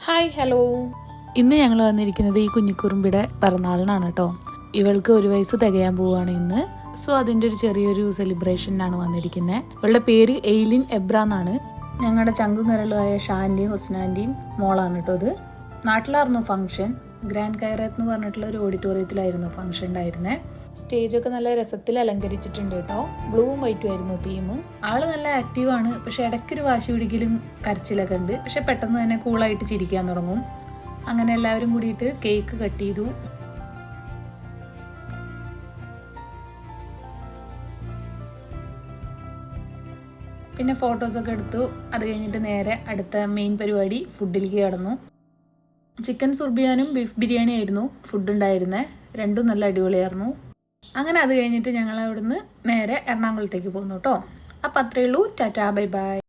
Hi hello. ഇന്ന് ഞങ്ങൾ വന്നിരിക്കുന്നത് ഈ കുഞ്ഞിക്കുറുമ്പിയുടെ പിറന്നാളിനാണ് കേട്ടോ. ഇവൾക്ക് 1 വയസ്സ് തികയാൻ പോവുകയാണ് ഇന്ന്. സോ അതിൻ്റെ ഒരു ചെറിയൊരു സെലിബ്രേഷനാണ് വന്നിരിക്കുന്നത്. ഇവളുടെ പേര് എയ്ലിൻ എബ്ര എന്നാണ്. ഞങ്ങളുടെ ചങ്കും കരളുമായ ഷാൻ്റെയും ഹുസ്നാൻ്റെയും മോളാണ് കേട്ടോ ഇത്. നാട്ടിലായിരുന്നു ഫംഗ്ഷൻ. ഗ്രാൻഡ് കൈറത്ത് എന്ന് പറഞ്ഞിട്ടുള്ള ഒരു ഓഡിറ്റോറിയത്തിലായിരുന്നു ഫംഗ്ഷൻ ഉണ്ടായിരുന്നത്. സ്റ്റേജൊക്കെ നല്ല രസത്തിൽ അലങ്കരിച്ചിട്ടുണ്ട് കേട്ടോ. ബ്ലൂവും വൈറ്റും ആയിരുന്നു തീം. ആള് നല്ല ആക്റ്റീവാണ്. പക്ഷെ ഇടയ്ക്കൊരു വാശി പിടിക്കലും കരച്ചിലൊക്കെ ഉണ്ട്. പക്ഷെ പെട്ടെന്ന് തന്നെ കൂളായിട്ട് ചിരിക്കാൻ തുടങ്ങും. അങ്ങനെ എല്ലാവരും കൂടിയിട്ട് കേക്ക് കട്ട് ചെയ്തു. പിന്നെ ഫോട്ടോസൊക്കെ എടുത്തു. അത് കഴിഞ്ഞിട്ട് നേരെ അടുത്ത മെയിൻ പരിപാടി ഫുഡിലേക്ക് കടന്നു. ചിക്കൻ സുർബിയാനും ബീഫ് ബിരിയാണി ആയിരുന്നു ഫുഡ് ഉണ്ടായിരുന്നത്. രണ്ടും നല്ല അടിപൊളിയായിരുന്നു. അങ്ങനെ അത് കഴിഞ്ഞിട്ട് ഞങ്ങൾ അവിടുന്ന് നേരെ എറണാകുളത്തേക്ക് പോകുന്നു കേട്ടോ. അപ്പം അത്രയേ ഉള്ളൂ. Tata bye bye.